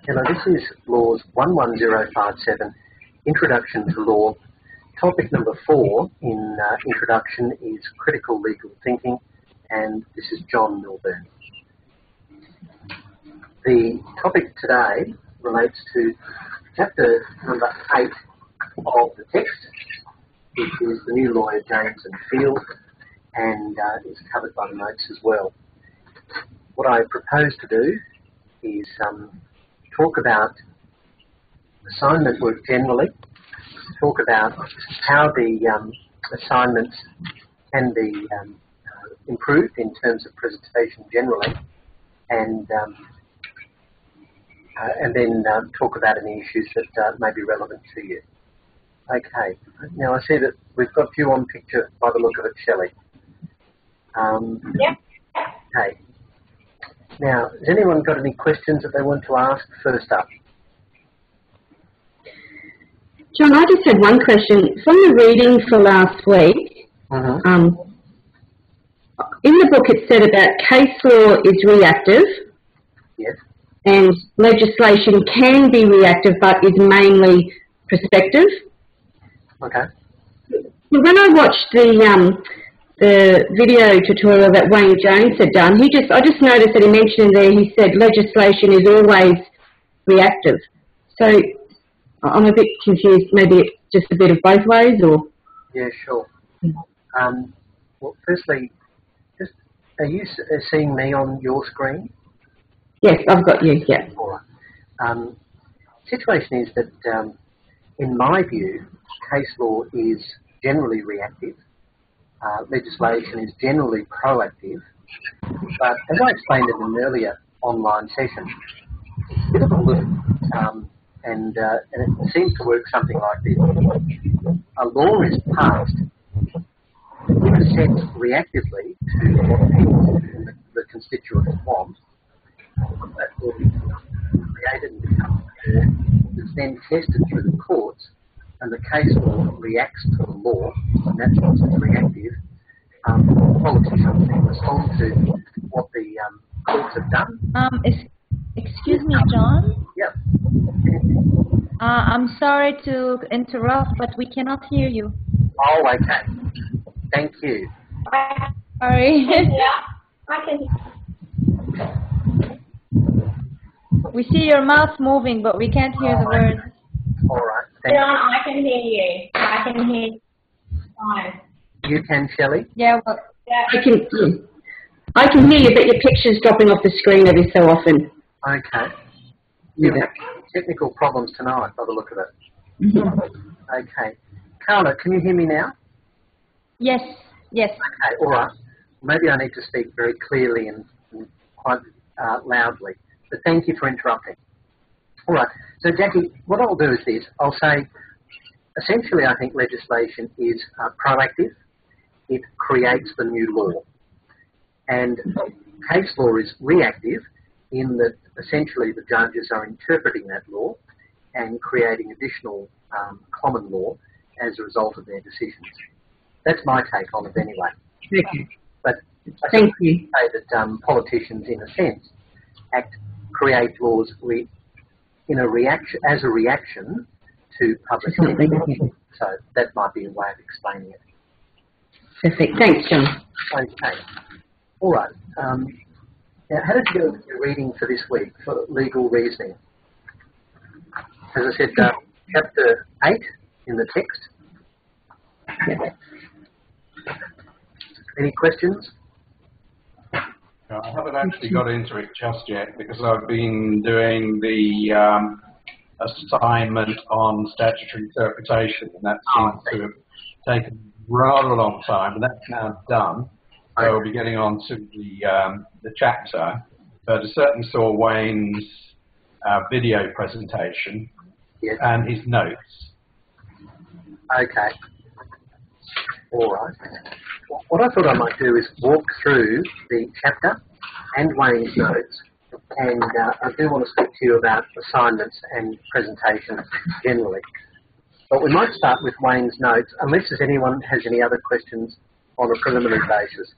Hello, this is LAWS11057, Introduction to Law. Topic number 4 in Introduction is Critical Legal Thinking, and this is John Milburn. The topic today relates to chapter number 8 of the text, which is the new lawyer James and Field, and is covered by the notes as well. What I propose to do is talk about assignment work generally, talk about how the assignments can be improved in terms of presentation generally, and then talk about any issues that may be relevant to you. Okay, now I see that we've got you on picture by the look of it, Shelley. Yep. Okay. Now, has anyone got any questions that they want to ask first up? John, I just had one question. From the reading for last week, in the book it said about case law is reactive. Yes. And legislation can be reactive but is mainly prospective. Okay. When I watched the video tutorial that Wayne Jones had done, I just noticed that he mentioned in there, he said legislation is always reactive. So I'm a bit confused. Maybe it's just a bit of both ways, or? Yeah, sure. Well, firstly, are you seeing me on your screen? Yes, I've got you, yeah. All right. Situation is that, in my view, case law is generally reactive. Legislation is generally proactive, but as I explained in an earlier online session, it's a bit of a loop, and it seems to work something like this. A law is passed, in a sense, reactively to what people, the constituents want. That law is created and becomes it's then tested through the courts, and the case law reacts to the law, and that's what's reactive. Politicians then respond to what the courts have done. Excuse me, John? Yep. I'm sorry to interrupt, but we cannot hear you. Oh, okay. Thank you. Sorry. Yeah, I can. We see your mouth moving, but we can't hear the words. All right. Thank John, I can hear you. I can hear you fine. you. You can, Shelley? Yeah, well, I can hear you, but your picture's dropping off the screen every so often. Okay. You've had technical problems tonight by the look of it. Okay. Carla, can you hear me now? yes. Okay, all right. Maybe I need to speak very clearly and quite loudly, but thank you for interrupting. All right, so Jackie, what I'll do is this. I'll say, essentially, I think legislation is proactive. It creates the new law. And case law is reactive in that essentially the judges are interpreting that law and creating additional common law as a result of their decisions. That's my take on it anyway. Okay. But I Thank you. say that politicians, in a sense, create laws as a reaction to public opinion. So that might be a way of explaining it. Perfect. Thanks, John. Okay. All right. Now, how did you go with your reading for this week for legal reasoning? As I said, chapter 8 in the text. Any questions? I haven't actually got into it just yet because I've been doing the assignment on statutory interpretation, and that seems to have taken rather a long time, and that's now done. So we'll be getting on to the chapter. But I certainly saw Wayne's video presentation and his notes. Okay. All right. What I thought I might do is walk through the chapter and Wayne's notes, and I do want to speak to you about assignments and presentations generally. But we might start with Wayne's notes, unless anyone has any other questions on a preliminary basis.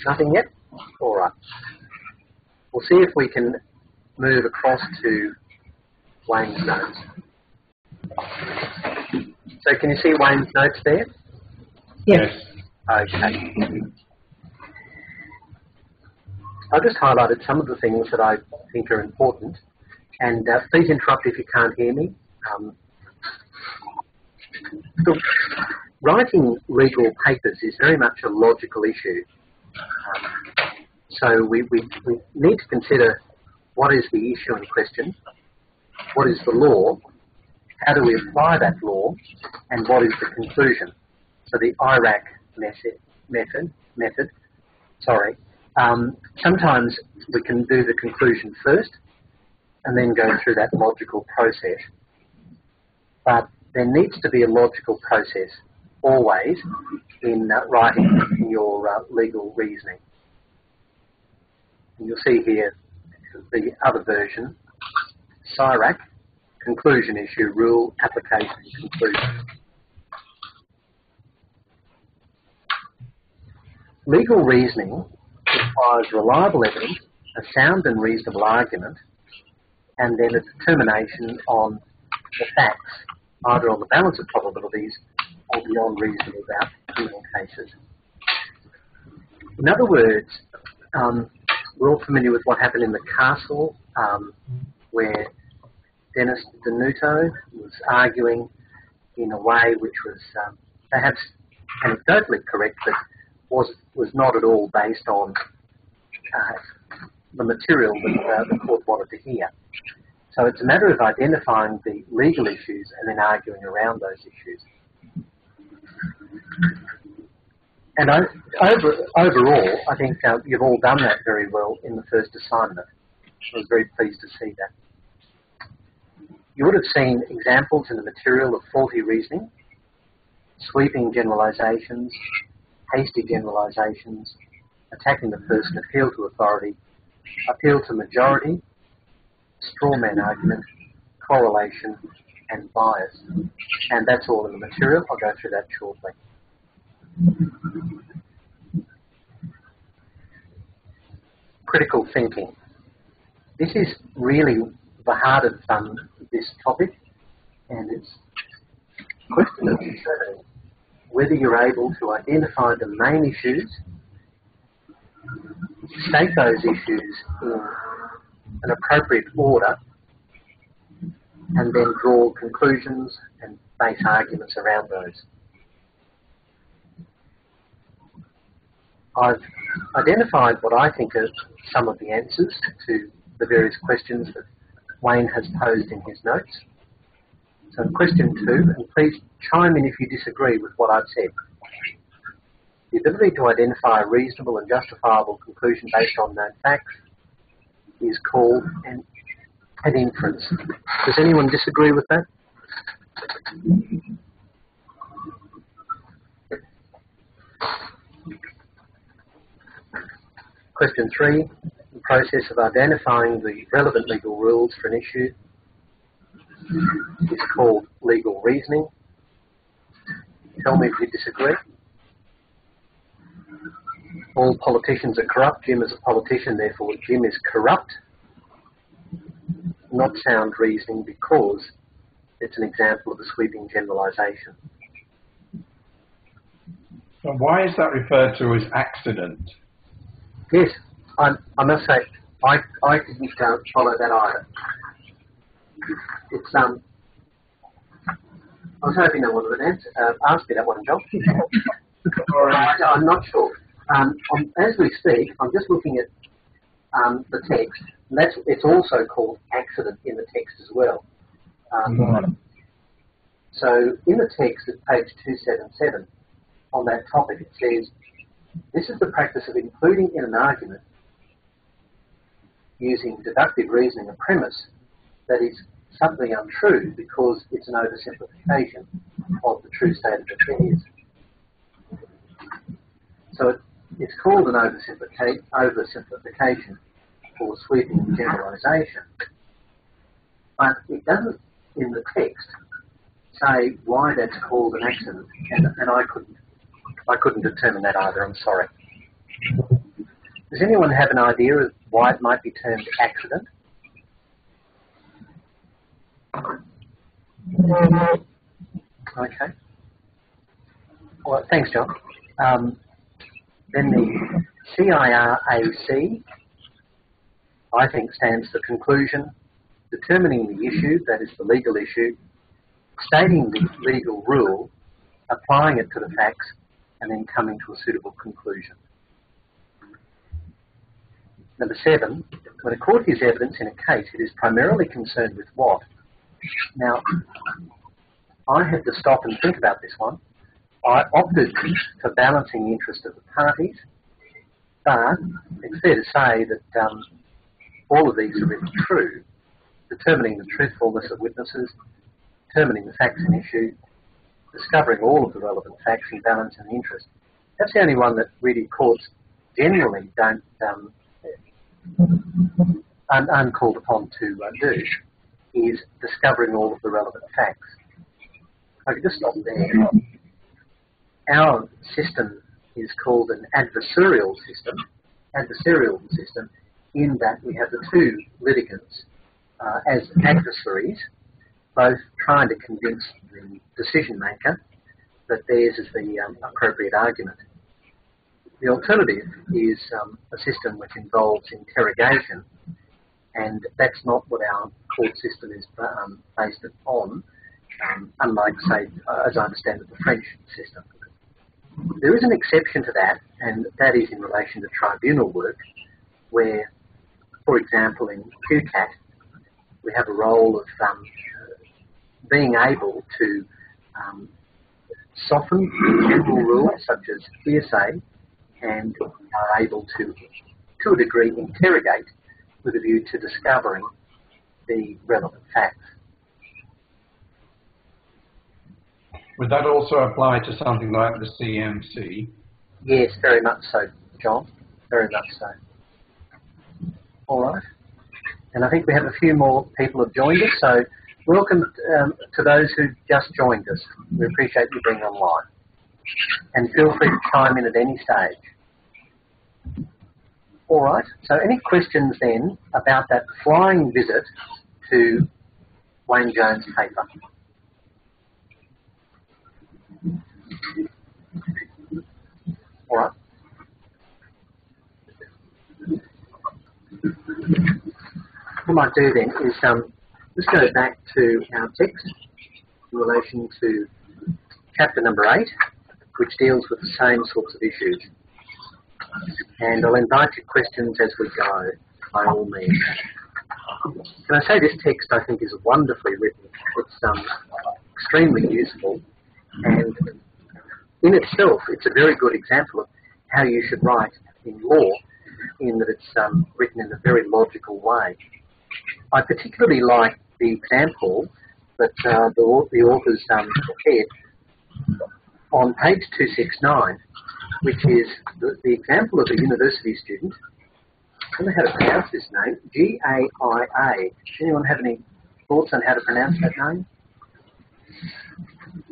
Nothing yet? All right. we'll see if we can move across to Wayne's notes. So can you see Wayne's notes there? Yes. Okay. I've just highlighted some of the things that I think are important, and please interrupt if you can't hear me. Look, writing legal papers is very much a logical issue. So we need to consider what is the issue in question, what is the law, how do we apply that law, and what is the conclusion. So the IRAC method. Sometimes we can do the conclusion first and then go through that logical process. But there needs to be a logical process always in writing your legal reasoning. And you'll see here the other version, CIRAC, conclusion issue, rule, application, conclusion. Legal reasoning requires reliable evidence, a sound and reasonable argument, and then a determination on the facts, either on the balance of probabilities or beyond reasonable doubt in criminal cases. In other words, we're all familiar with what happened in the castle, where Dennis Denuto was arguing in a way which was perhaps anecdotally correct, but was not at all based on the material that the court wanted to hear. So it's a matter of identifying the legal issues and then arguing around those issues. And overall, I think you've all done that very well in the first assignment. I was very pleased to see that. You would have seen examples in the material of faulty reasoning, sweeping generalisations, hasty generalisations, attacking the person, appeal to authority, appeal to majority, straw man argument, correlation, and bias. And that's all in the material. I'll go through that shortly. Critical thinking. This is really the heart of this topic, and it's a question of determining whether you're able to identify the main issues, state those issues in an appropriate order, and then draw conclusions and base arguments around those. I've identified what I think are some of the answers to the various questions that Wayne has posed in his notes. So question 2, and please chime in if you disagree with what I've said. The ability to identify a reasonable and justifiable conclusion based on known facts is called an inference. Does anyone disagree with that? Question 3, the process of identifying the relevant legal rules for an issue is called legal reasoning. Tell me if you disagree. All politicians are corrupt. Jim is a politician, therefore Jim is corrupt. Not sound reasoning because it's an example of a sweeping generalisation. So why is that referred to as accident? Yes, I must say, I didn't follow that either. It's I was hoping no one would ask me that one, John. I'm not sure. As we speak, I'm just looking at the text. And it's also called accident in the text as well. So in the text at page 277, on that topic, it says, this is the practice of including in an argument using deductive reasoning a premise that is something untrue because it's an oversimplification of the true state of affairs. So it's called an oversimplification or sweeping generalisation, but it doesn't in the text say why that's called an accident, and I couldn't determine that either. I'm sorry. Does anyone have an idea of why it might be termed accident? Okay. Well, thanks, John. Then the CIRAC, I think, stands for conclusion, determining the issue, that is the legal issue, stating the legal rule, applying it to the facts, and then coming to a suitable conclusion. Number 7, when a court hears evidence in a case, it is primarily concerned with what? Now, I had to stop and think about this one. I opted for balancing the interest of the parties, but it's fair to say that all of these are really true. Determining the truthfulness of witnesses, determining the facts in issue, discovering all of the relevant facts and balancing the interest. That's the only one that really courts generally don't aren't called upon to do, is discovering all of the relevant facts. I could just stop there. Our system is called an adversarial system in that we have the two litigants as adversaries, both trying to convince the decision maker that theirs is the appropriate argument. The alternative is a system which involves interrogation, and that's not what our court system is based upon, unlike, say, as I understand it, the French system. There is an exception to that, and that is in relation to tribunal work, where, for example, in QCAT, we have a role of being able to soften general rules such as hearsay, and are able to a degree, interrogate with a view to discovering the relevant facts. Would that also apply to something like the CMC? Yes, very much so, John. Very much so. All right. And I think we have a few more people have joined us, so welcome to those who just joined us. We appreciate you being online. And feel free to chime in at any stage. All right. So any questions then about that flying visit to Wayne Jones' paper? All right. What I might do then is let's go back to our text in relation to chapter number 8, which deals with the same sorts of issues. And I'll invite your questions as we go, by all means. Can I say this text, I think, is wonderfully written. It's extremely useful, and in itself, it's a very good example of how you should write in law, in that it's written in a very logical way. I particularly like the example that the authors prepared on page 269, which is the example of a university student. I don't know how to pronounce this name, G-A-I-A. Does anyone have any thoughts on how to pronounce that name?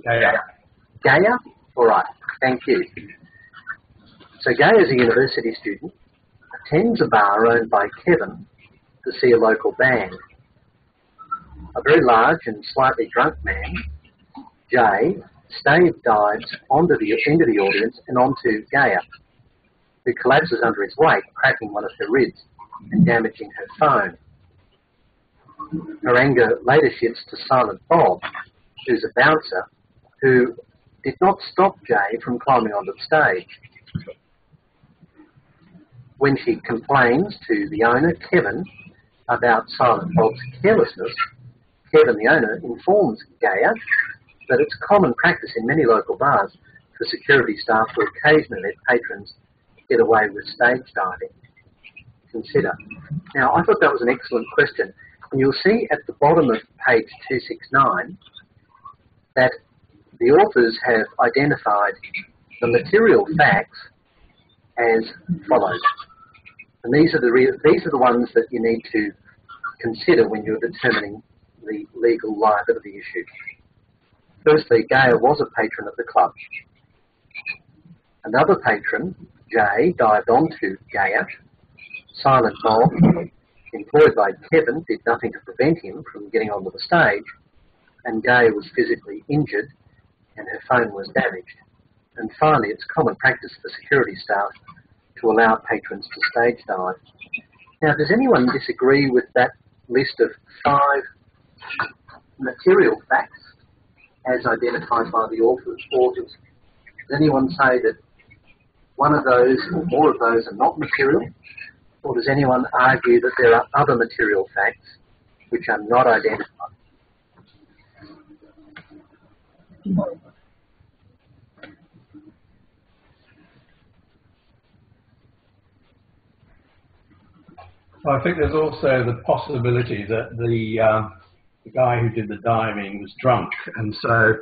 Gaia. Gaia? All right, thank you. So Gaia is a university student, attends a bar owned by Kevin to see a local band. A very large and slightly drunk man, Jay, stage dives into the audience and onto Gaia, who collapses under his weight, cracking one of her ribs and damaging her phone. Her anger later shifts to Silent Bob, who's a bouncer, who did not stop Jay from climbing onto the stage. When she complains to the owner, Kevin, about Silent Bob's carelessness, Kevin, the owner, informs Gaia that it's common practice in many local bars for security staff to occasionally let patrons get away with stage diving. Consider. Now, I thought that was an excellent question. And you'll see at the bottom of page 269 that the authors have identified the material facts as follows. And these are the ones that you need to consider when you're determining the legal liability issue. Firstly, Gaia was a patron of the club. Another patron Jay dived onto Gaia. Silent Bob, employed by Kevin, did nothing to prevent him from getting onto the stage, and Gaia was physically injured and her phone was damaged. And finally, it's common practice for security staff to allow patrons to stage dive. Now, does anyone disagree with that list of 5 material facts as identified by the authors? Does anyone say that one of those or more of those are not material? Or does anyone argue that there are other material facts which are not identified? I think there's also the possibility that the guy who did the diving was drunk, and so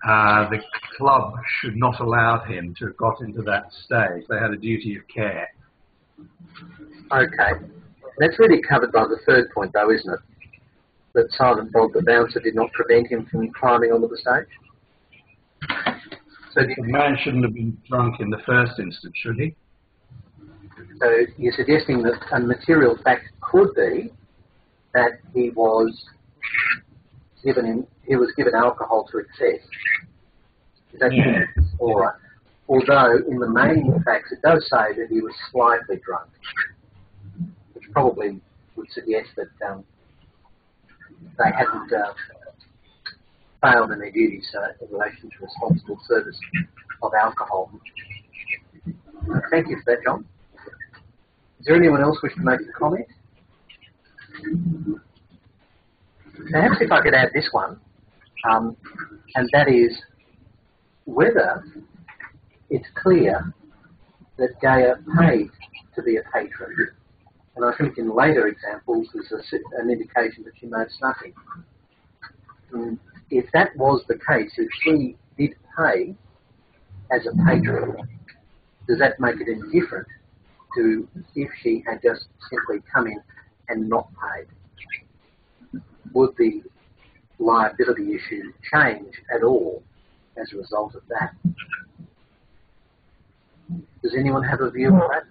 the club should not allow him to have got into that stage. They had a duty of care. Okay. That's really covered by the third point, though, isn't it? That Silent Bob, the bouncer, did not prevent him from climbing onto the stage? So the man shouldn't have been drunk in the first instance, should he? So you're suggesting that a material fact could be that he was given alcohol to excess. Is that correct? Or, although in the main facts it does say that he was slightly drunk, which probably would suggest that they hadn't failed in their duties in relation to responsible service of alcohol. Thank you for that, John. Is there anyone else wish to make a comment? Perhaps if I could add this one, and that is whether it's clear that Gaia paid to be a patron. And I think in later examples there's an indication that she made nothing. If that was the case, if she did pay as a patron, does that make it any different to if she had just simply come in and not paid? Would the liability issue change at all as a result of that? Does anyone have a view on that?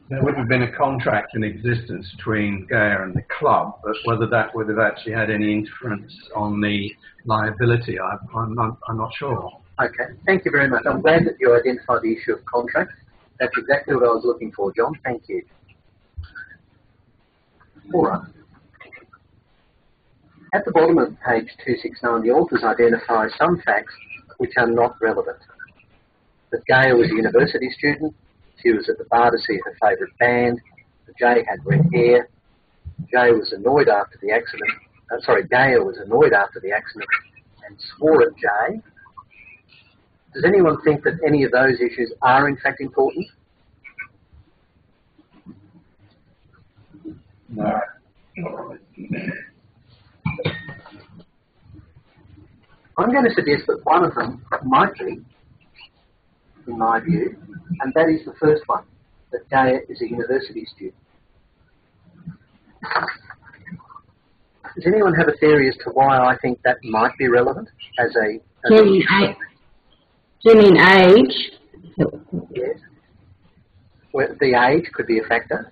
There would have been a contract in existence between Gaia and the club, but whether that would have actually had any influence on the liability, I'm not sure. Okay, thank you very much. I'm glad that you identified the issue of contract. That's exactly what I was looking for, John. Thank you. All right. At the bottom of page 269, the authors identify some facts which are not relevant. That Gaia was a university student. She was at the bar to see her favourite band. Jay had red hair. Gaia was annoyed after the accident and swore at Jay. Does anyone think that any of those issues are in fact important? No. I'm going to suggest that one of them might be, in my view, and that is the first one, that Gaia is a university student. Does anyone have a theory as to why I think that might be relevant as a... Do you mean age? Yes. Well, the age could be a factor.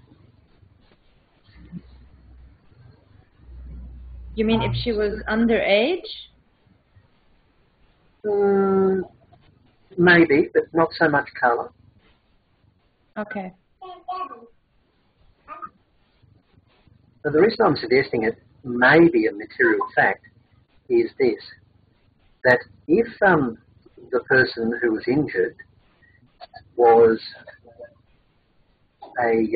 You mean if she was underage? Maybe, but not so much colour. Okay. So the reason I'm suggesting it may be a material fact is this, that if the person who was injured was a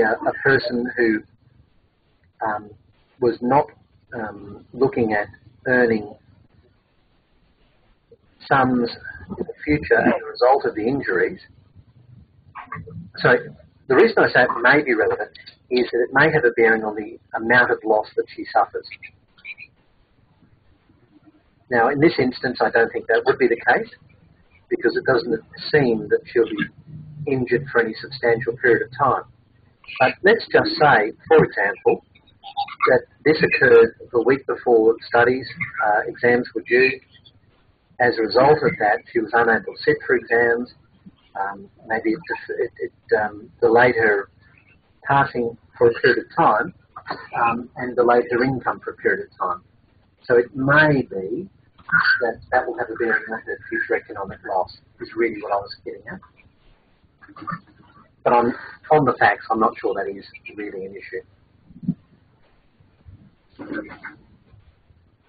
person who was not looking at earning sums in the future as a result of the injuries. So the reason I say it may be relevant is that it may have a bearing on the amount of loss that she suffers. Now, in this instance, I don't think that would be the case because it doesn't seem that she'll be injured for any substantial period of time. But let's just say, for example, that this occurred the week before exams were due. as a result of that, she was unable to sit for exams. Maybe it delayed her passing for a period of time and delayed her income for a period of time. So it may be that that will have a bearing on her future economic loss, is really what I was getting at. But on the facts, I'm not sure that is really an issue.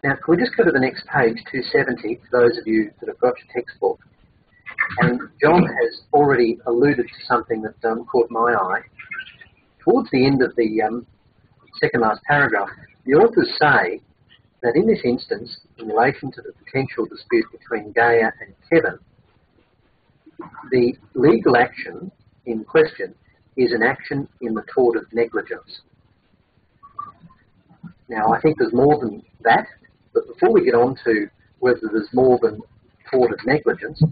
Now, can we just go to the next page, 270, for those of you that have got your textbook. And John has already alluded to something that caught my eye. Towards the end of the second last paragraph, the authors say that in this instance, in relation to the potential dispute between Gaia and Kevin, the legal action in question is an action in the tort of negligence. Now, I think there's more than that, but before we get on to whether there's more than tort of negligence,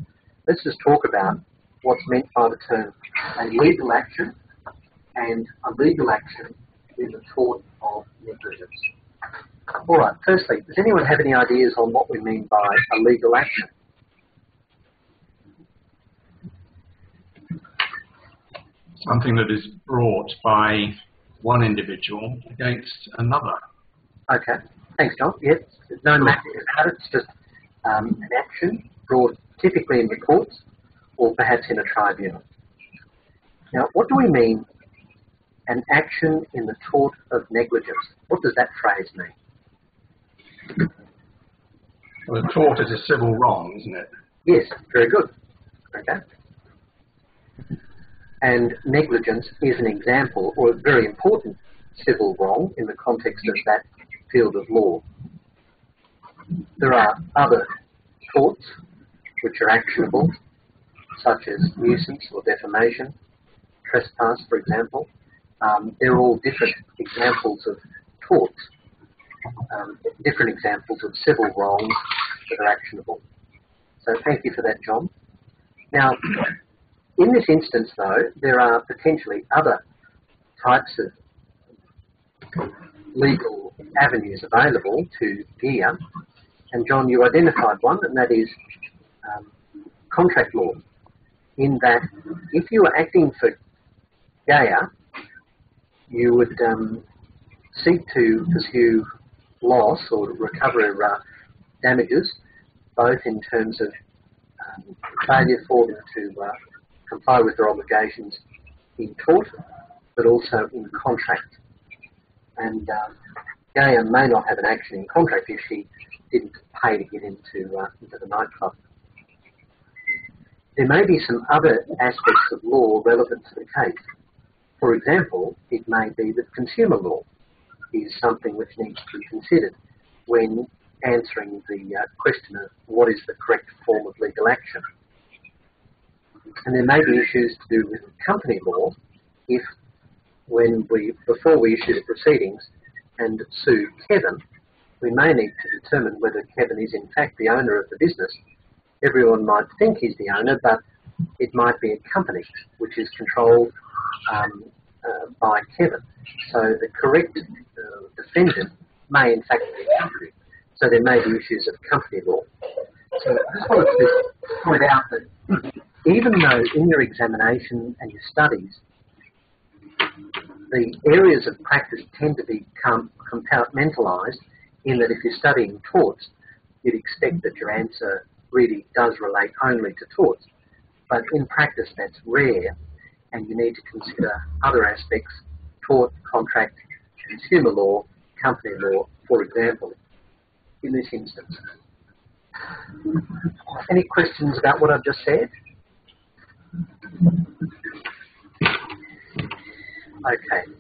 let's just talk about what's meant by the term a legal action and a legal action in the tort of negligence. All right, firstly, does anyone have any ideas on what we mean by a legal action? Something that is brought by one individual against another. Okay, thanks, John. Yes, there's no magic about it. It's just an action brought typically in the courts or perhaps in a tribunal. Now, what do we mean, an action in the tort of negligence? What does that phrase mean? Well, the tort is a civil wrong, isn't it? Yes, very good. Okay. And negligence is an example, or a very important civil wrong in the context of that field of law. There are other torts which are actionable, such as nuisance or defamation, trespass, for example. They're all different examples of torts, different examples of civil wrongs that are actionable. So thank you for that, John. Now, in this instance, though, there are potentially other types of legal avenues available to GIA. And John, you identified one, and that is contract law, in that if you were acting for Gaia, you would seek to pursue loss or recover damages, both in terms of failure for them to comply with their obligations in tort, but also in contract. And Gaia may not have an action in contract if she didn't pay to get into the nightclub. There may be some other aspects of law relevant to the case. For example, it may be that consumer law is something which needs to be considered when answering the question of what is the correct form of legal action. And there may be issues to do with company law if, before we issue the proceedings and sue Kevin, we may need to determine whether Kevin is in fact the owner of the business. Everyone might think he's the owner, but it might be a company which is controlled by Kevin. So the correct defendant may in fact be a company. So there may be issues of company law. So I just wanted to point out that even though in your examination and your studies, the areas of practice tend to become compartmentalised, in that if you're studying torts, you'd expect that your answer really does relate only to torts. But in practice, that's rare, and you need to consider other aspects: tort, contract, consumer law, company law, for example, in this instance. Any questions about what I've just said? Okay.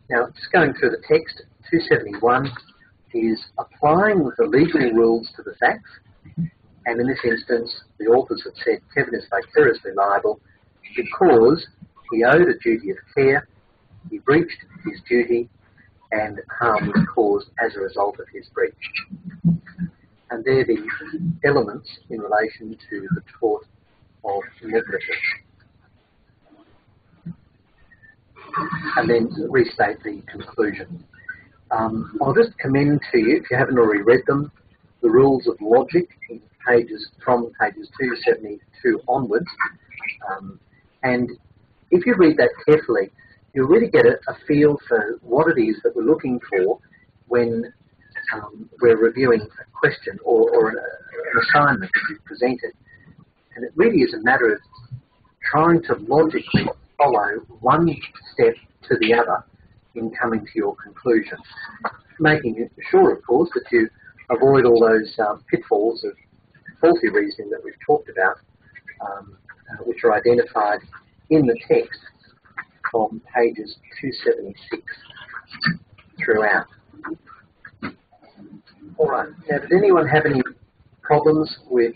Now, just going through the text, 271 is applying the legal rules to the facts, and in this instance, the authors have said Kevin is vicariously liable because he owed a duty of care, he breached his duty, and harm was caused as a result of his breach. And they're the elements in relation to the tort of negligence. And then restate the conclusion. I'll just commend to you, if you haven't already read them, the rules of logic in from pages 272 onwards. And if you read that carefully, you'll really get a feel for what it is that we're looking for when we're reviewing a question or an assignment that you've presented. And it really is a matter of trying to logically follow one step to the other in coming to your conclusion, making sure, of course, that you avoid all those pitfalls of faulty reasoning that we've talked about, which are identified in the text from pages 276 throughout. All right. Now, does anyone have any problems with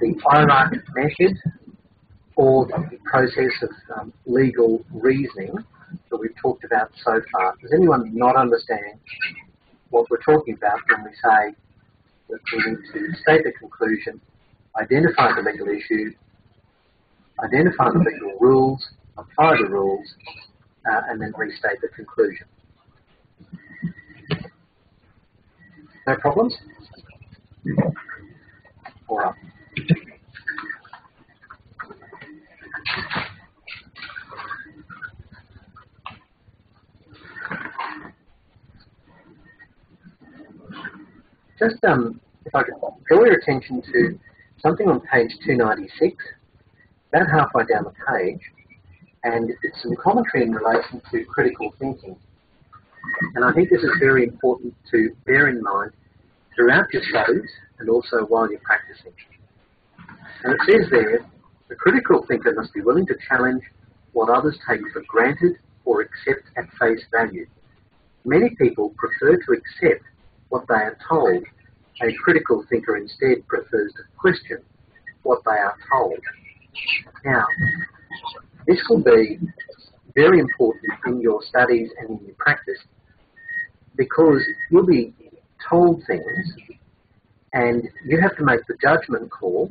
the IRAC method or the process of legal reasoning that we've talked about so far? Does anyone not understand what we're talking about when we say that we need to state the conclusion, identify the legal issue, identify the legal rules, apply the rules, and then restate the conclusion? No problems? All right. Just if I could draw your attention to something on page 296, about halfway down the page, and it's some commentary in relation to critical thinking. And I think this is very important to bear in mind throughout your studies and also while you're practicing. And it says there, the critical thinker must be willing to challenge what others take for granted or accept at face value. Many people prefer to accept what they are told. A critical thinker instead prefers to question what they are told. Now, this will be very important in your studies and in your practice, because you'll be told things and you have to make the judgment call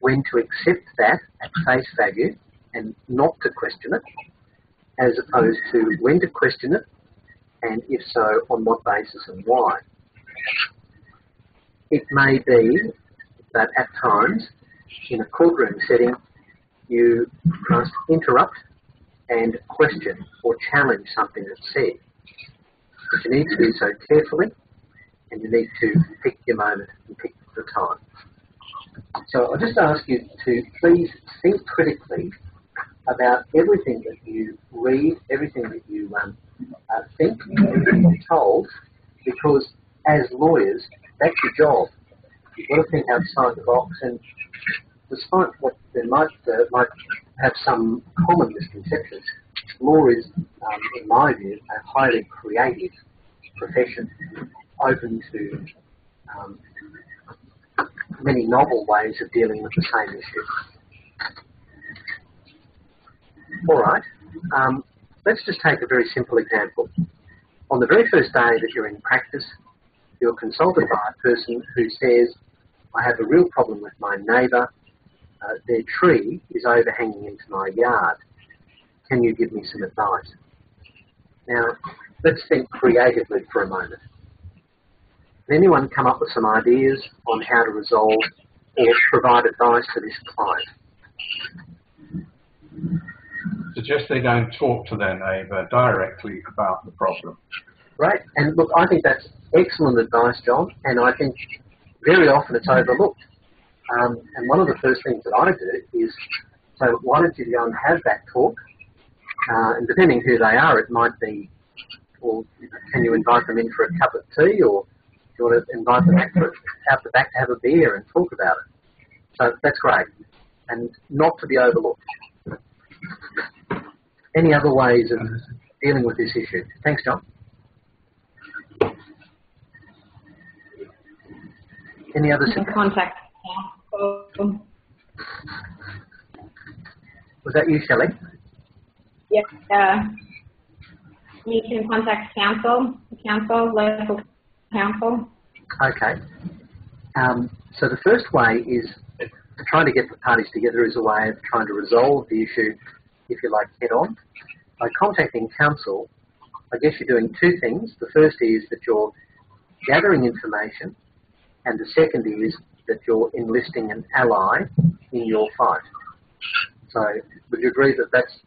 when to accept that at face value and not to question it, as opposed to when to question it, and if so, on what basis and why. It may be that at times, in a courtroom setting, you must interrupt and question or challenge something that's said. But you need to do so carefully, and you need to pick your moment and pick the time. So I'll just ask you to please think critically about everything that you read, everything that you think, everything you're told, because as lawyers, that's your job. You've got to think outside the box, and despite what there might have some common misconceptions, law is, in my view, a highly creative profession, open to many novel ways of dealing with the same issue. All right, let's just take a very simple example. On the very first day that you're in practice, you're consulted by a person who says, I have a real problem with my neighbour. Their tree is overhanging into my yard. Can you give me some advice? Now, let's think creatively for a moment. Can anyone come up with some ideas on how to resolve or provide advice to this client? Suggest they don't talk to their neighbour directly about the problem. Right, and look, I think that's excellent advice, John, and I think very often it's overlooked. And one of the first things that I do is, so why don't you go and have that talk? And depending who they are, it might be, well, can you invite them in for a cup of tea, or do you want to invite them out the back to have a beer and talk about it? So that's great, and not to be overlooked. Any other ways of dealing with this issue? Thanks, John. Any other contact? Was that you, Shelley? Yes. You can contact counsel, local counsel. Okay. So the first way is trying to get the parties together is a way of trying to resolve the issue, if you like, head on. By contacting counsel, I guess you're doing two things. The first is that you're gathering information, and the second is that you're enlisting an ally in your fight. So would you agree that that's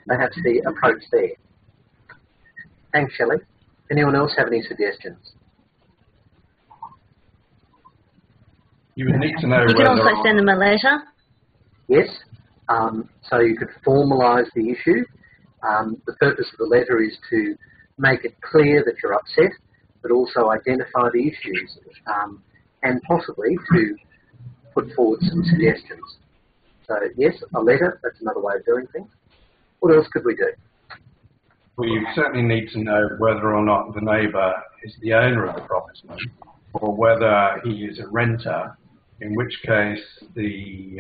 perhaps the approach there? Thanks, Shelley. Anyone else have any suggestions? You would need to know You can also send them a letter. Yes. So you could formalise the issue. The purpose of the letter is to make it clear that you're upset, but also identify the issues and possibly to put forward some suggestions. So yes, a letter, that's another way of doing things. What else could we do? Well, you certainly need to know whether or not the neighbour is the owner of the property or whether he is a renter, in which case the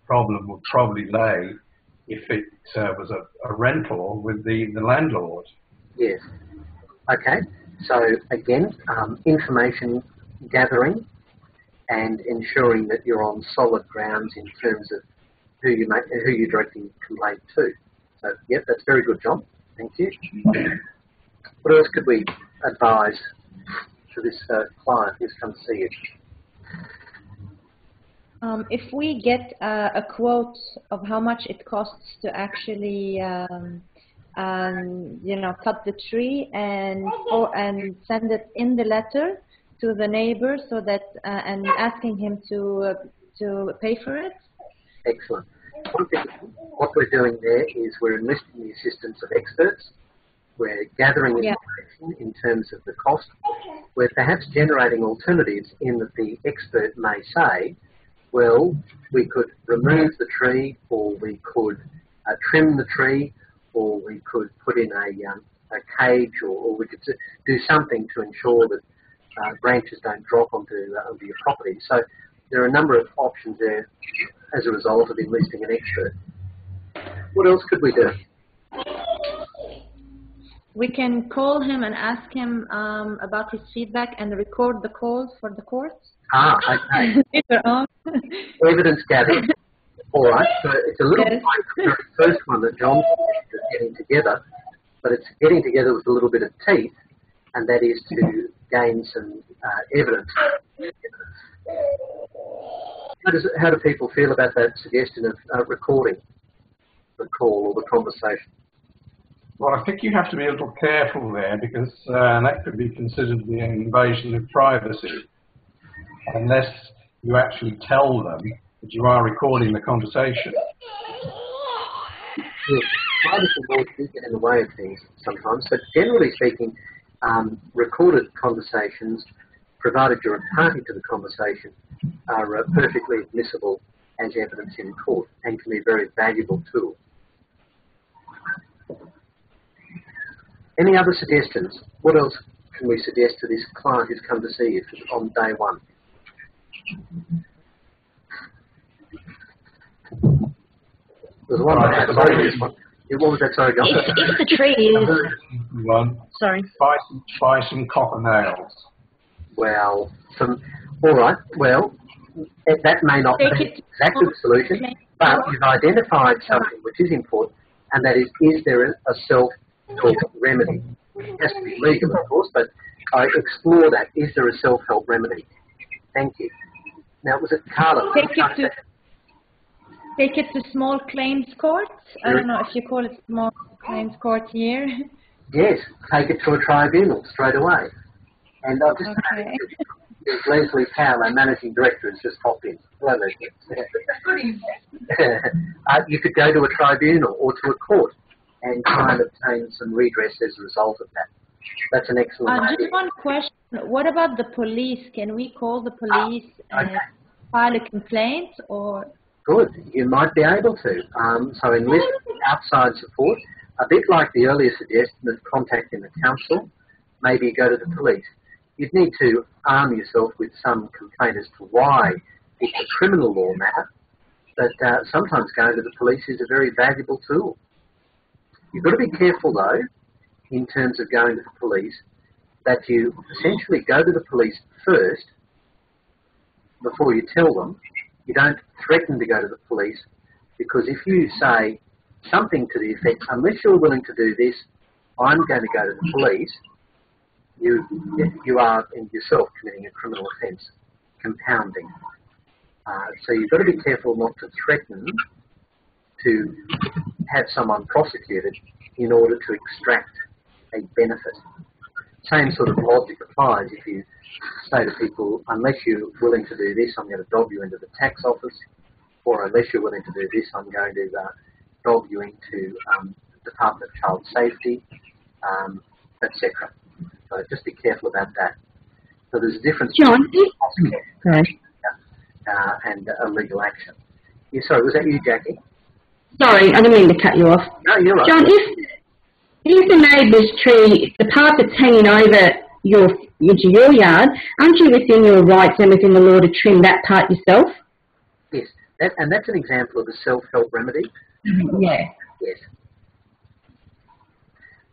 problem would probably lay if it was a rental with the landlord. Yes. Okay. So again, information gathering and ensuring that you're on solid grounds in terms of who you're directing complaint to. So yep, that's very good, John. Thank you. What else could we advise to this client who's come to see you? If we get a quote of how much it costs to actually, you know, cut the tree and send it in the letter to the neighbor, so that and asking him to pay for it. Excellent. What we're doing there is we're enlisting the assistance of experts. We're gathering information in terms of the cost. We're perhaps generating alternatives in that the expert may say, well, we could remove the tree, or we could trim the tree, or we could put in a cage, or we could do something to ensure that branches don't drop onto your property. So there are a number of options there as a result of enlisting an expert. What else could we do? We can call him and ask him about his feedback and record the calls for the court. Ah, okay. Evidence gathering. All right, so it's a little bit like the very first one that John is getting together, but it's getting together with a little bit of teeth, and that is to gain some evidence. How do people feel about that suggestion of recording the call or the conversation? Well, I think you have to be a little careful there, because that could be considered the invasion of privacy, unless you actually tell them that you are recording the conversation. Yes, privacy laws do get in the way of things sometimes, but generally speaking, recorded conversations, provided you're a party to the conversation, are perfectly admissible as evidence in court and can be a very valuable tool. Any other suggestions? What else can we suggest to this client who's come to see you on day one? There's one. What was that? Sorry, John. If the tree is... Sorry. Buy some copper nails. Well, all right. Well, that may not be exactly the solution, but you've identified something which is important, and that is there a self-help remedy? It has to be legal, of course, but I explore that. Is there a self-help remedy? Thank you. Now, was it Carla? Take it to small claims court. I don't know if you call it small claims court here. Yes, take it to a tribunal straight away. And I've just Leslie Powell, our managing director, has just popped in. Hello, Leslie. You could go to a tribunal or to a court and try and obtain some redress as a result of that. That's an excellent idea. Just one question. What about the police? Can we call the police and file a complaint? Or? Good. You might be able to. So enlist outside support, a bit like the earlier suggestion of contacting the council. Maybe you go to the police. You'd need to arm yourself with some complaint as to why it's a criminal law matter, but sometimes going to the police is a very valuable tool. You've got to be careful, though, in terms of going to the police, that you essentially go to the police first before you tell them. You don't threaten to go to the police, because if you say something to the effect, unless you're willing to do this, I'm going to go to the police, you are in yourself committing a criminal offence, compounding. So you've got to be careful not to threaten to have someone prosecuted in order to extract a benefit. Same sort of logic applies if you say to people, unless you're willing to do this, I'm going to dob you into the tax office, or unless you're willing to do this, I'm going to dob you into the Department of Child Safety, etc. So just be careful about that. So there's a difference John, between and a legal action. Yeah, sorry, was that you, Jackie? sorry, I didn't mean to cut you off. No, you're right. John, if the neighbour's tree, the part that's hanging over into your yard, aren't you within your rights and within the law to trim that part yourself? Yes, and that's an example of a self-help remedy. Yeah. Yes.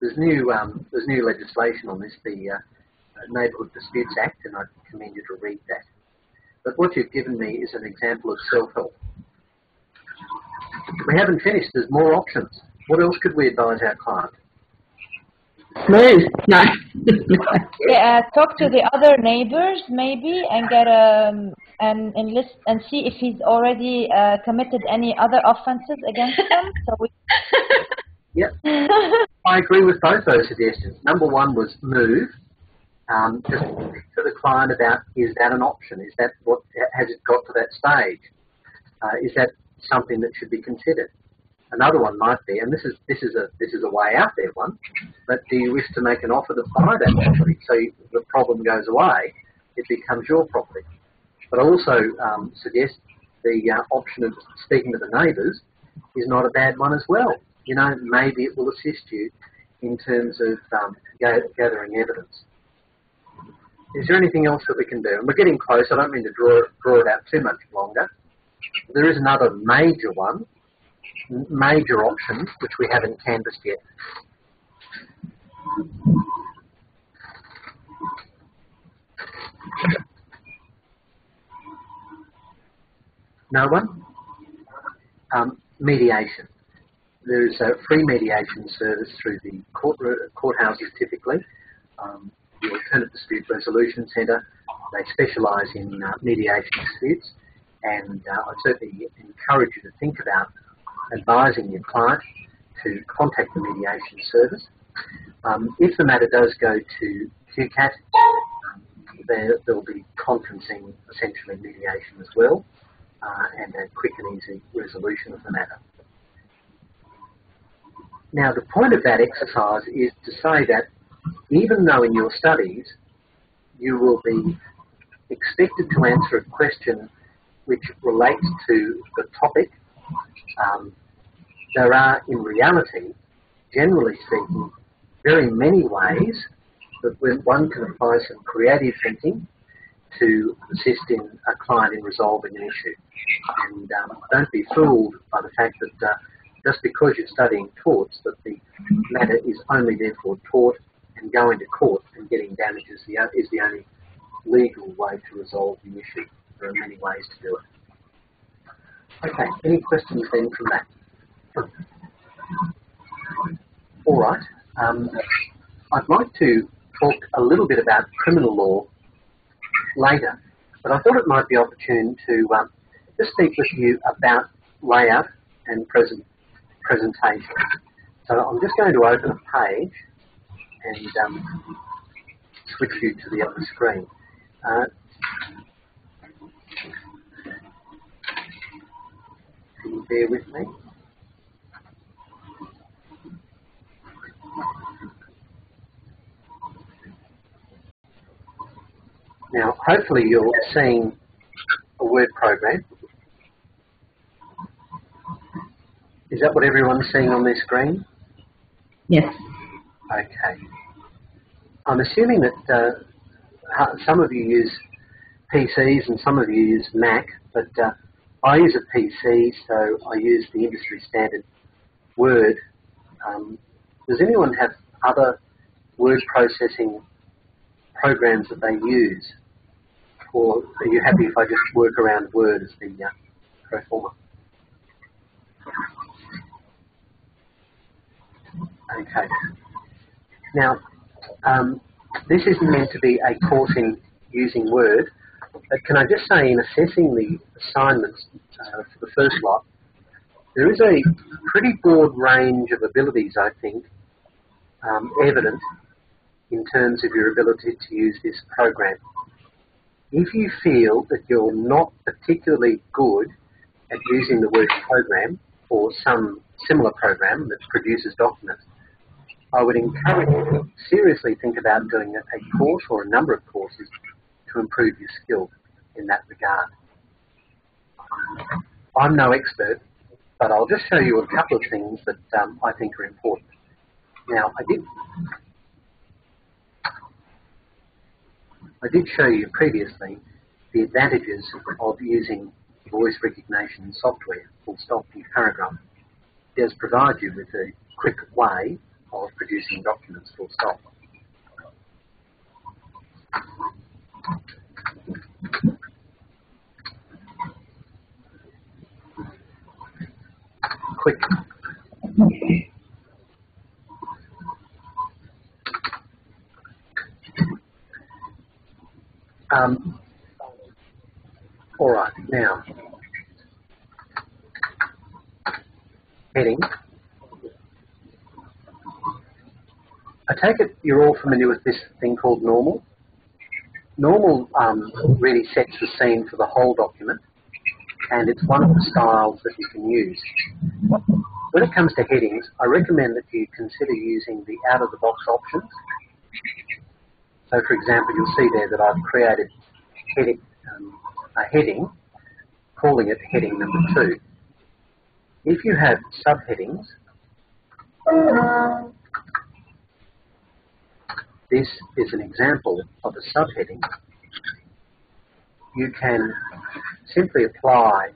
There's new legislation on this, the Neighbourhood Disputes Act, and I commend you to read that. But what you've given me is an example of self-help. We haven't finished. There's more options. What else could we advise our client? Move. No. Yeah, talk to the other neighbors maybe and get and enlist and see if he's already committed any other offences against them. So we. Yep. I agree with both those suggestions. Number one was move. Just speak to the client about, is that an option? Is that what, has it got to that stage? Is that something that should be considered? Another one might be, and this is a way out there one, but do you wish to make an offer to buy that property so the problem goes away, it becomes your property? But I also suggest the option of speaking to the neighbours is not a bad one as well. You know, maybe it will assist you in terms of gathering evidence. Is there anything else that we can do? And we're getting close. I don't mean to draw it out too much longer. There is another major one, major option, which we haven't canvassed yet. No one? Mediation. There is a free mediation service through the courthouses typically. The Alternative Dispute Resolution Centre, they specialise in mediation disputes, and I certainly encourage you to think about advising your client to contact the mediation service. If the matter does go to QCAT, there will be conferencing, essentially mediation as well, and a quick and easy resolution of the matter. Now, the point of that exercise is to say that even though in your studies you will be expected to answer a question which relates to the topic, there are in reality, generally speaking, very many ways that one can apply some creative thinking to assist in a client in resolving an issue. And don't be fooled by the fact that just because you're studying torts, that the matter is only therefore tort, and going to court and getting damages is the only legal way to resolve the issue. There are many ways to do it. Okay, any questions then from that? All right. I'd like to talk a little bit about criminal law later, but I thought it might be opportune to just speak with you about layout and presentation. So I'm just going to open a page and switch you to the other screen. Can you bear with me? Now, hopefully you're seeing a word program. Is that what everyone's seeing on their screen? Yes. Okay. I'm assuming that some of you use PCs and some of you use Mac, but I use a PC, so I use the industry standard Word. Does anyone have other word processing programs that they use? Or are you happy if I just work around Word as the pro forma? Okay. Now, This isn't meant to be a course in using Word, but can I just say, in assessing the assignments for the first lot, there is a pretty broad range of abilities, I think, evident in terms of your ability to use this program. If you feel that you're not particularly good at using the word program or some similar program that produces documents, I would encourage you to seriously think about doing a course or a number of courses to improve your skills in that regard. I'm no expert, but I'll just show you a couple of things that I think are important. Now, I did show you previously the advantages of using voice recognition software, full stop in Paragraph. It does provide you with a quick way of producing documents, full stop. Quick. All right, now, heading. I take it you're all familiar with this thing called normal. Normal really sets the scene for the whole document, and it's one of the styles that you can use. When it comes to headings, I recommend that you consider using the out-of-the-box options. So, for example, you'll see there that I've created a heading, calling it heading number 2. If you have subheadings, this is an example of a subheading. You can simply apply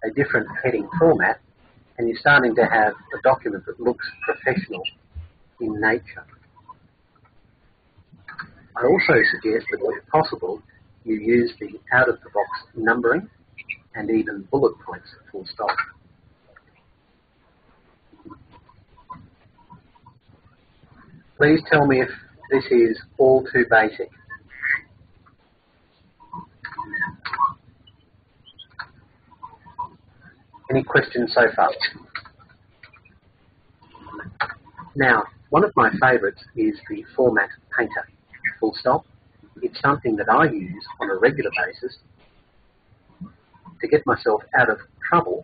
a different heading format, and you're starting to have a document that looks professional in nature. I also suggest that, where possible, you use the out-of-the-box numbering and even bullet points, full stop. Please tell me if this is all too basic. Any questions so far? Now, one of my favourites is the format painter, full stop. It's something that I use on a regular basis to get myself out of trouble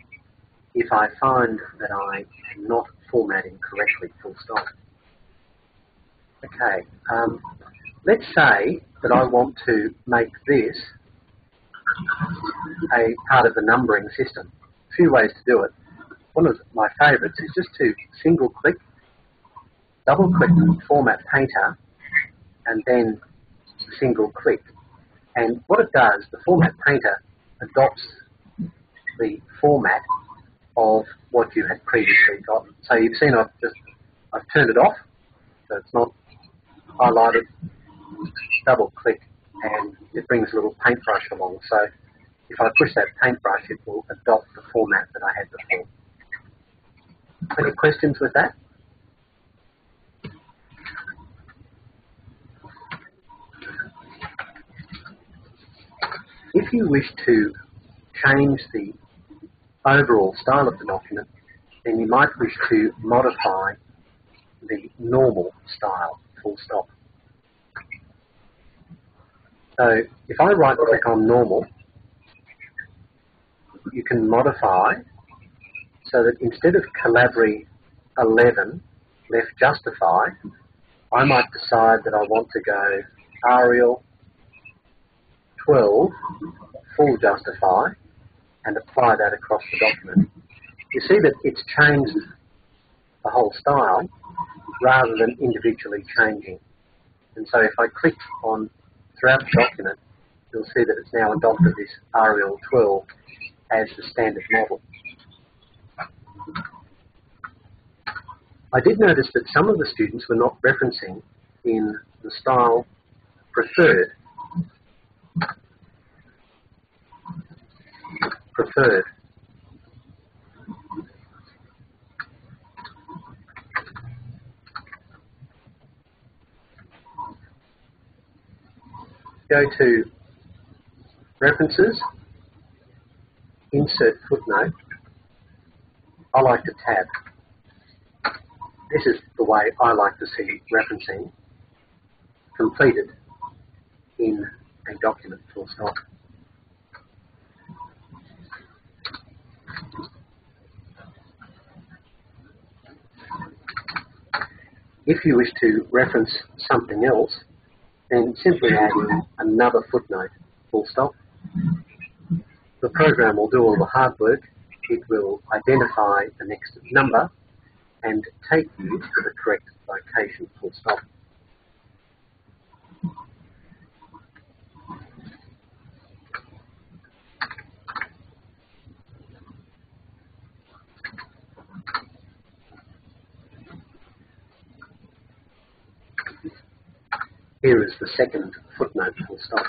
if I find that I am not formatting correctly, full stop. Okay, let's say that I want to make this a part of the numbering system. A few ways to do it. One of my favourites is just to single-click, double-click Format Painter, and then single-click. And what it does, the Format Painter adopts the format of what you had previously gotten. So you've seen I've turned it off, so it's not highlighted. Double-click, and it brings a little paintbrush along. So if I push that paintbrush, it will adopt the format that I had before. Any questions with that? If you wish to change the overall style of the document, then you might wish to modify the normal style, full stop. So if I right-click on normal, you can modify so that instead of Calabri 11, left justify, I might decide that I want to go Arial 12, full justify, and apply that across the document. You see that it's changed the whole style rather than individually changing. And so if I click on throughout the document, you'll see that it's now adopted this Arial 12 as the standard model. I did notice that some of the students were not referencing in the style preferred. Preferred. go to References, Insert Footnote. I like to tab. This is the way I like to see referencing completed in a document, full stop. If you wish to reference something else, then simply add in another footnote, full stop. The program will do all the hard work. It will identify the next number and take you to the correct location, full stop. Here is the second footnote, full stop.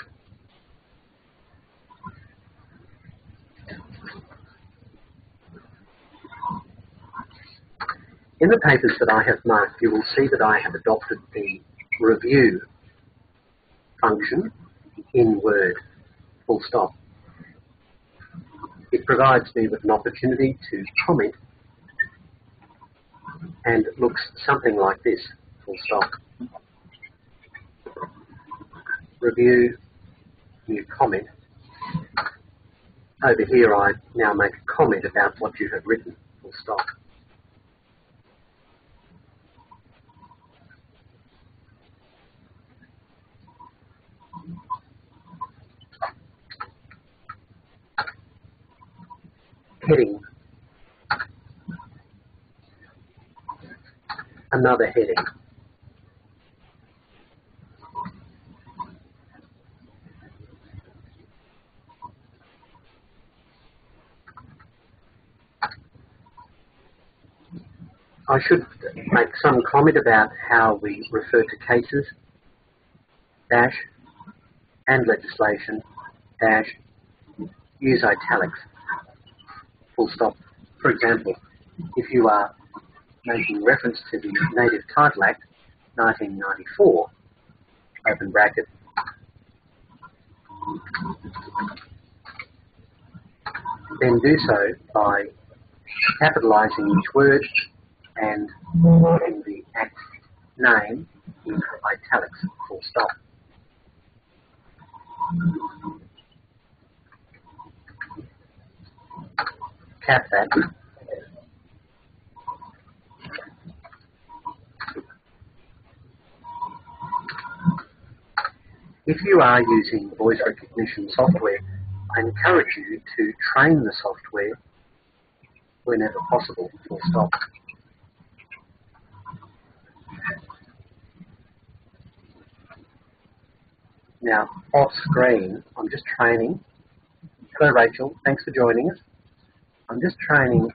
In the papers that I have marked, you will see that I have adopted the review function in Word, full stop. It provides me with an opportunity to comment, and it looks something like this, full stop. Review, new comment. Over here I now make a comment about what you have written, full stop. Heading. Another heading. I should make some comment about how we refer to cases, dash, and legislation, dash, use italics, full stop. For example, if you are making reference to the Native Title Act 1994, open bracket, then do so by capitalising each word and putting the Act name in italics, full stop. Cap that. If you are using voice recognition software, I encourage you to train the software whenever possible, full stop. Now, off screen, I'm just training. Hello, Rachel. Thanks for joining us. I'm just training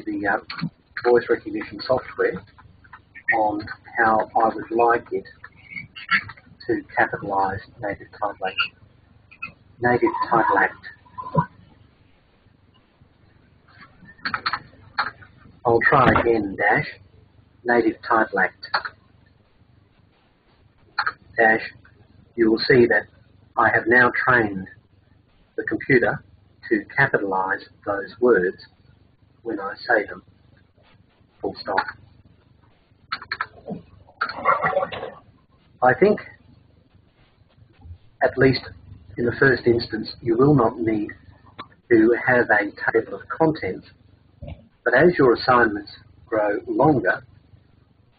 the voice recognition software on how I would like it to capitalise Native Title Act. Native Title Act. I'll try again, dash, Native Title Act, dash. You will see that I have now trained the computer to capitalise those words when I say them, full stop. I think, at least in the first instance, you will not need to have a table of contents, but as your assignments grow longer,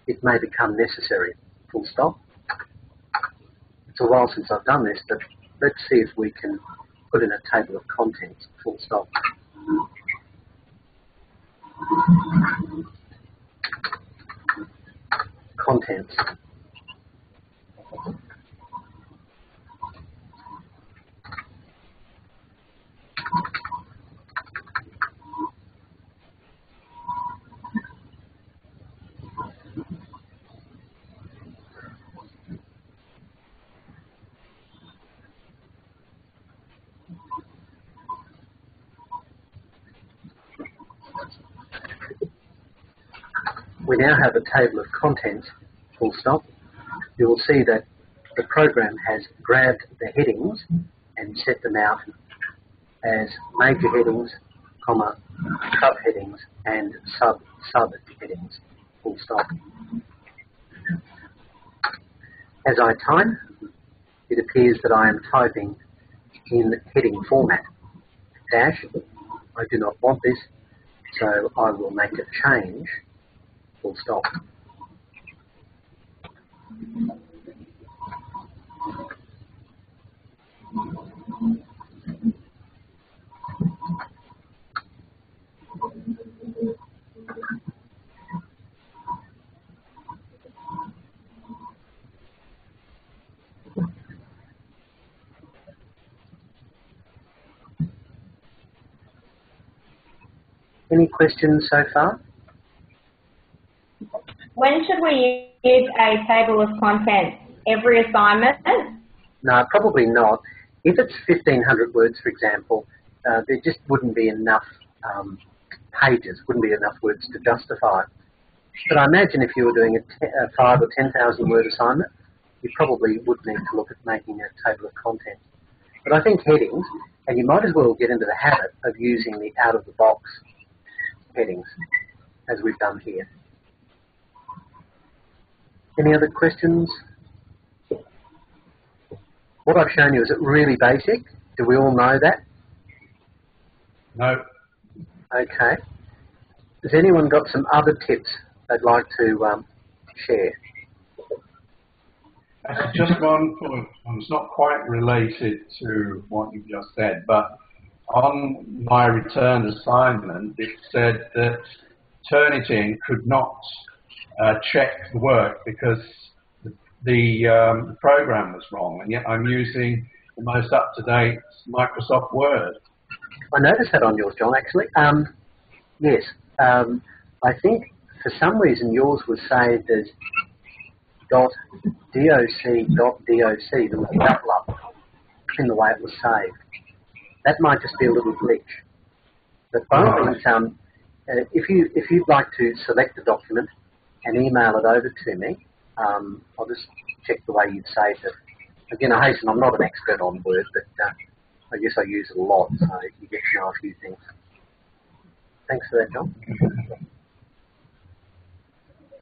it may become necessary, full stop. It's a while since I've done this, but let's see if we can put in a table of contents, full stop. Contents. we now have a table of contents, full stop. You will see that the program has grabbed the headings and set them out as major headings, comma, subheadings and sub-headings, full stop. As I type, it appears that I am typing in heading format. Dash, I do not want this, so I will make a change, full stop. Any questions so far? When should we use a table of contents? Every assignment? No, probably not. If it's 1,500 words, for example, there just wouldn't be enough pages, wouldn't be enough words to justify it. But I imagine if you were doing a 5,000 or 10,000 word assignment, you probably would need to look at making a table of contents. But I think headings, and you might as well get into the habit of using the out-of-the-box headings, as we've done here. Any other questions? What I've shown you, is it really basic? Do we all know that? No. Okay. Has anyone got some other tips they'd like to share? Just one point. It's not quite related to what you just said, but on my return assignment, it said that Turnitin could not check the work because the program was wrong, and yet I'm using the most up-to-date Microsoft Word. I noticed that on yours, John, actually. Yes. I think for some reason yours was saved as .doc.doc. There was a double up in the way it was saved. That might just be a little glitch. But by all means, if you'd like to select the document and email it over to me, I'll just check the way you've saved it. Again, I hasten, I'm not an expert on Word, but I guess I use it a lot, so you get to know a few things. Thanks for that, John.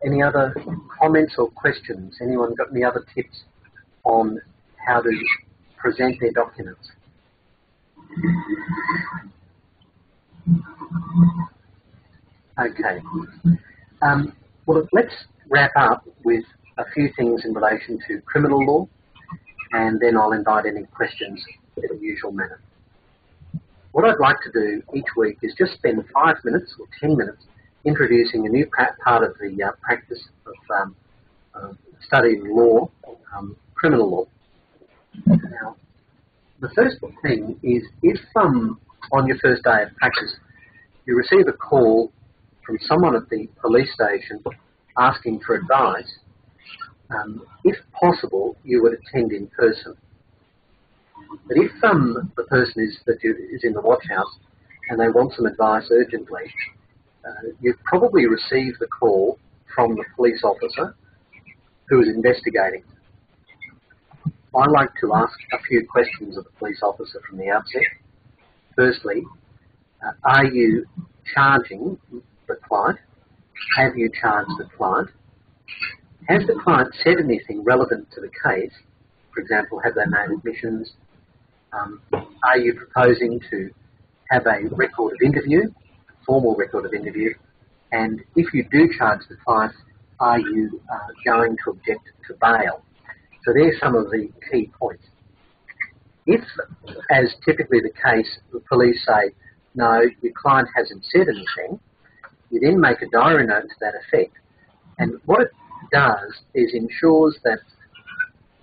Any other comments or questions? Anyone got any other tips on how to present their documents? Okay. Well, let's wrap up with a few things in relation to criminal law, and then I'll invite any questions in the usual manner. What I'd like to do each week is just spend 5 minutes or 10 minutes introducing a new part of the practice of studying law, criminal law. Now, the first thing is if on your first day of practice you receive a call from someone at the police station asking for advice, if possible you would attend in person. But if the person is in the watch house and they want some advice urgently, you've probably received the call from the police officer who is investigating. I like to ask a few questions of the police officer from the outset. Firstly, are you charging the client? Have you charged the client? Has the client said anything relevant to the case? For example, have they made admissions? Are you proposing to have a record of interview, a formal record of interview? And if you do charge the client, are you going to object to bail? So there's some of the key points. If, as typically the case, the police say, no, your client hasn't said anything, you then make a diary note to that effect. And what it does is ensures that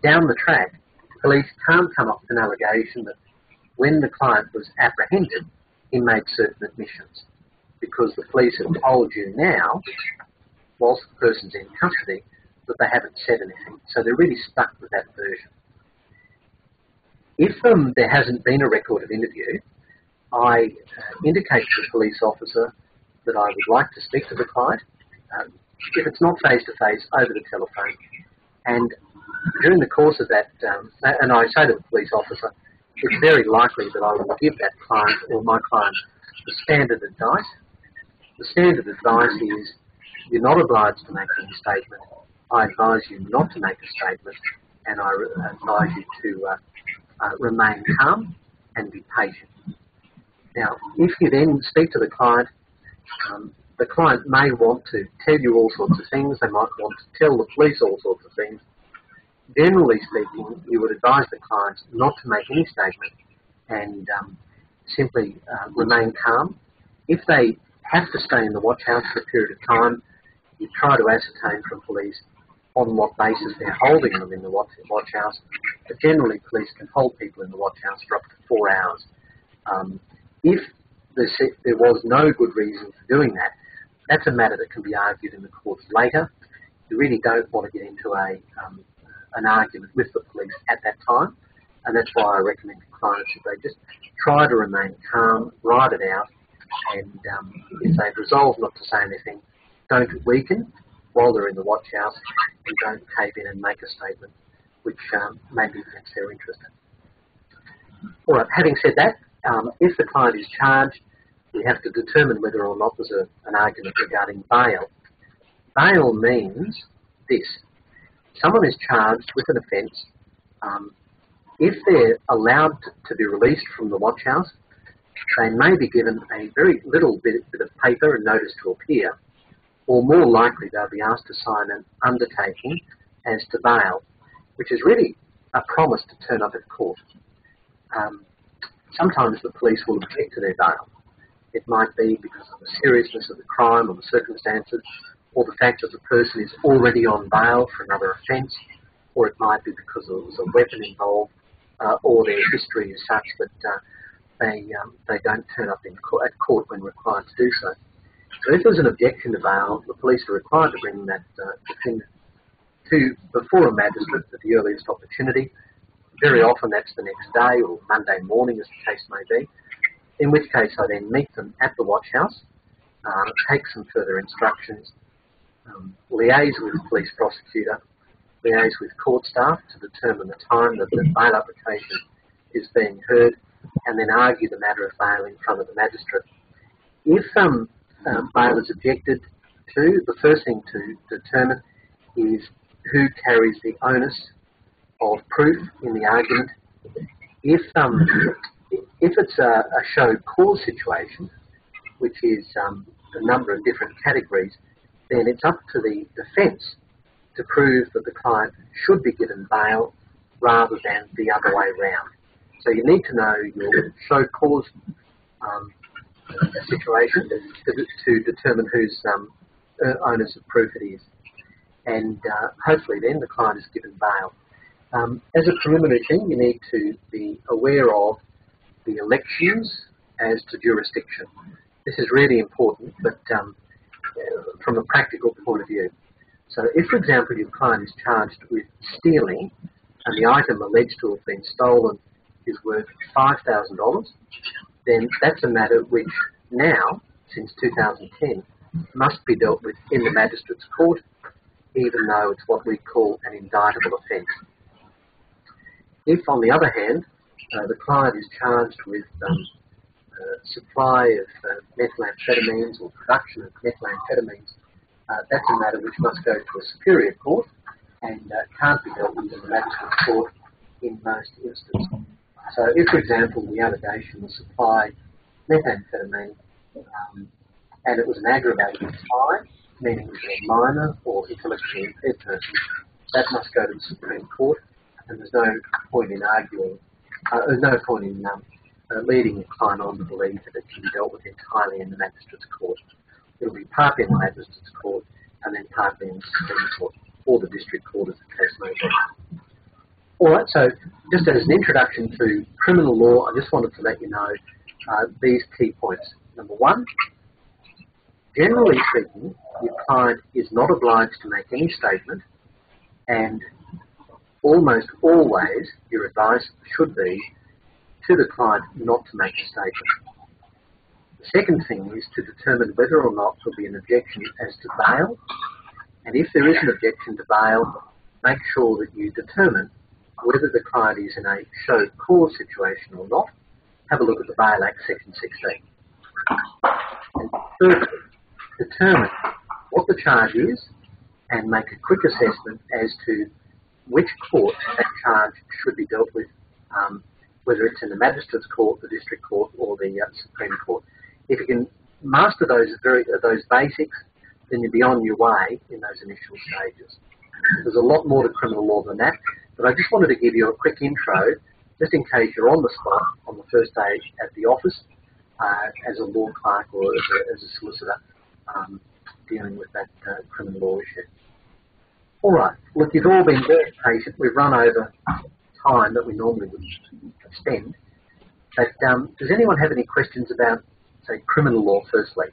down the track, police can't come up with an allegation that when the client was apprehended, he made certain admissions. Because the police have told you now, whilst the person's in custody, that they haven't said anything. So they're really stuck with that version. If there hasn't been a record of interview, I indicate to the police officer that I would like to speak to the client. if it's not face-to-face, over the telephone. And during the course of that, and I say to the police officer, it's very likely that I will give that client or my client the standard advice. The standard advice is you're not obliged to make any statement. I advise you not to make a statement, and I advise you to remain calm and be patient. Now, if you then speak to the client may want to tell you all sorts of things. They might want to tell the police all sorts of things. Generally speaking, you would advise the client not to make any statement and simply remain calm. If they have to stay in the watch house for a period of time, you try to ascertain from police on what basis they're holding them in the watch house. But generally, police can hold people in the watch house for up to 4 hours. If there was no good reason for doing that, that's a matter that can be argued in the courts later. You really don't want to get into an argument with the police at that time, and that's why I recommend to clients that they just try to remain calm, ride it out, and if they've resolved not to say anything, don't weaken while they're in the watch house, and don't cave in and make a statement which may be against their interest. All right, having said that, if the client is charged, we have to determine whether or not there's an argument regarding bail. Bail means this. Someone is charged with an offence. If they're allowed to be released from the watch house, they may be given a very little bit of paper and notice to appear, or more likely they'll be asked to sign an undertaking as to bail, which is really a promise to turn up at court. Sometimes the police will object to their bail. It might be because of the seriousness of the crime or the circumstances, or the fact that the person is already on bail for another offence, or it might be because there was a weapon involved, or their history is such that they don't turn up at court when required to do so. So if there's an objection to bail, the police are required to bring that defendant before a magistrate at the earliest opportunity. Very often that's the next day or Monday morning, as the case may be, in which case I then meet them at the watch house, take some further instructions, liaise with the police prosecutor, liaise with court staff to determine the time that the bail application is being heard, and then argue the matter of bail in front of the magistrate. If bail is objected to, the first thing to determine is who carries the onus of proof in the argument. If it's a show cause situation, which is a number of different categories, then it's up to the defence to prove that the client should be given bail rather than the other way round. So you need to know your show cause situation to determine whose onus of proof it is. And hopefully then the client is given bail. As a preliminary thing, you need to be aware of the elections as to jurisdiction. This is really important, but from a practical point of view. So if, for example, your client is charged with stealing and the item alleged to have been stolen is worth $5,000, then that's a matter which now, since 2010, must be dealt with in the magistrate's court, even though it's what we call an indictable offence. If, on the other hand, the client is charged with supply of methamphetamines or production of methamphetamines, that's a matter which must go to a superior court and can't be dealt with in the magistrate's court in most instances. So if, for example, the allegation was supply methamphetamine and it was an aggravated crime, meaning to a minor or intellectually impaired person, that must go to the Supreme Court, and there's no point in arguing, there's no point in leading the client on to believe that it can be dealt with entirely in the magistrate's court. It'll be partly in the magistrate's court and then partly in the Supreme Court or the district court, as the case may be. All right, so just as an introduction to criminal law, I just wanted to let you know these key points. Number one, generally speaking, your client is not obliged to make any statement, and almost always your advice should be to the client not to make a statement. The second thing is to determine whether or not there will be an objection as to bail. And if there is an objection to bail, make sure that you determine whether the client is in a show cause situation or not. Have a look at the Bail Act Section 16. And thirdly, determine what the charge is and make a quick assessment as to which court that charge should be dealt with, whether it's in the Magistrates Court, the District Court, or the Supreme Court. If you can master those basics, then you'll be on your way in those initial stages. There's a lot more to criminal law than that, but I just wanted to give you a quick intro, just in case you're on the spot on the first day at the office as a law clerk or as a solicitor dealing with that criminal law issue. All right, look, you've all been very patient. We've run over time that we normally would spend. But does anyone have any questions about, say, criminal law firstly?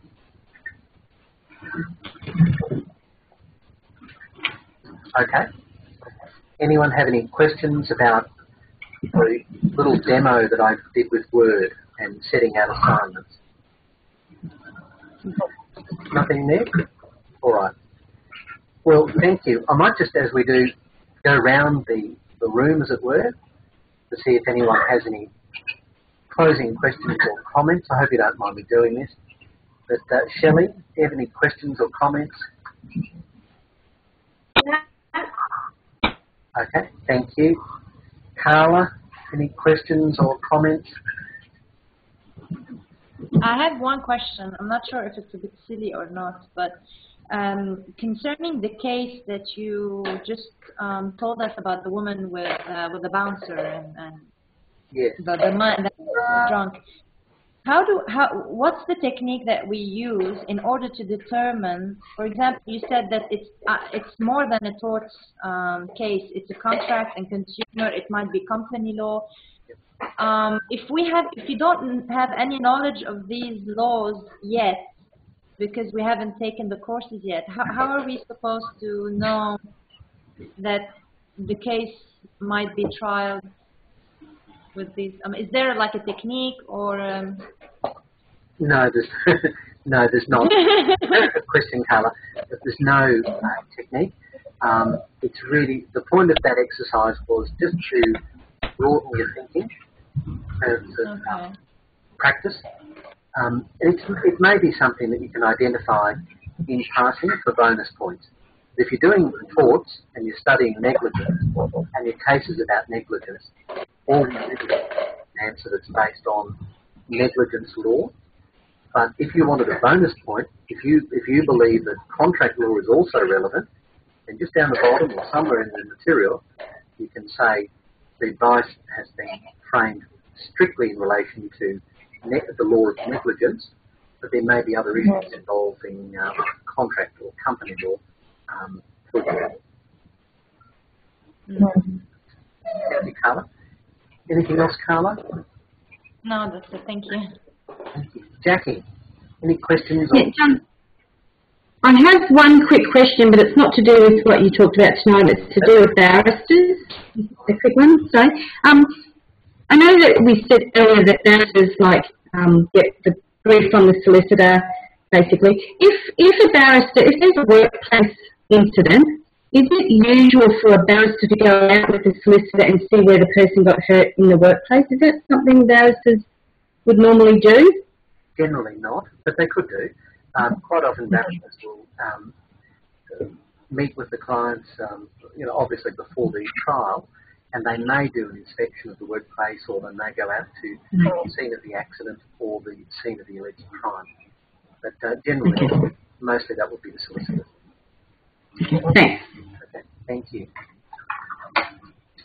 Okay. Anyone have any questions about the little demo that I did with Word and setting out assignments? Nothing there? All right. Well, thank you. I might just, as we do, go around the room, as it were, to see if anyone has any closing questions or comments. I hope you don't mind me doing this. But Shelley, do you have any questions or comments? Okay, thank you. Carla, any questions or comments? I have one question. I'm not sure if it's a bit silly or not, but concerning the case that you just told us about the woman with the bouncer and yes, the drunk. What's the technique that we use in order to determine? For example, you said that it's more than a tort case. It's a contract and consumer. It might be company law. If you don't have any knowledge of these laws yet, because we haven't taken the courses yet, how are we supposed to know that the case might be trialed with these? Is there like a technique or? No, there's not. Good question, Carla. There's no technique. It's really the point of that exercise was just to broaden your thinking and practice. It may be something that you can identify in passing for bonus points. If you're doing torts and you're studying negligence and your case is about negligence, all you need is an answer that's based on negligence law. But if you wanted a bonus point, if you believe that contract law is also relevant, then just down the bottom or somewhere in the material, you can say the advice has been framed strictly in relation to the law of negligence, but there may be other issues involving contract or company law. Thank you, Carla. Anything else, Carla? No, that's it. Thank you. Thank you. Jackie, any questions? Yeah, I have one quick question, but it's not to do with what you talked about tonight. It's to do with barristers. A quick one, sorry. I know that we said earlier that barristers get the brief from the solicitor, basically. If a barrister, if there's a workplace incident, is it usual for a barrister to go out with the solicitor and see where the person got hurt in the workplace? Is that something barristers would normally do? Generally not, but they could do. Quite often barristers will meet with the clients, obviously before the trial, and they may do an inspection of the workplace, or they may go out to the scene of the accident or the scene of the alleged crime. But generally, mostly that would be the solicitor. Thanks. Okay, thank you.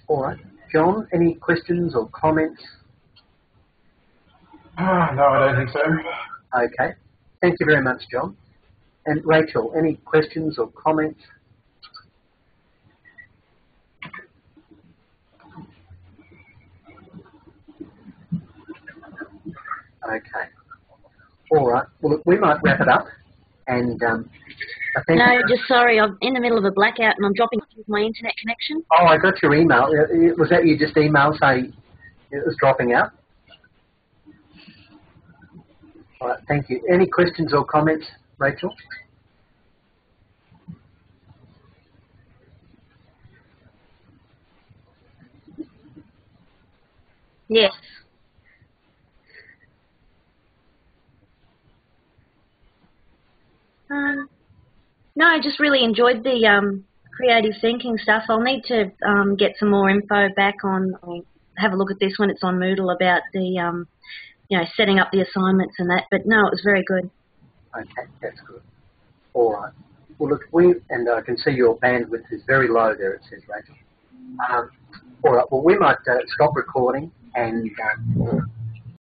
All right. John, any questions or comments? No, I don't think so. Okay. Thank you very much, John. And Rachel, any questions or comments? Okay. All right. Well, look, we might wrap it up. And I think... No, just sorry, I'm in the middle of a blackout and I'm dropping off with my internet connection. Oh, I got your email. Was that you just emailed saying it was dropping out? All right, thank you. Any questions or comments, Rachel? Yes. No, I just really enjoyed the creative thinking stuff. I'll need to get some more info back on, or have a look at this when it's on Moodle about the, you know, setting up the assignments and that. But no, it was very good. Okay, that's good. All right. Well, look, and I can see your bandwidth is very low there, it says, Rachel. All right, well, we might stop recording and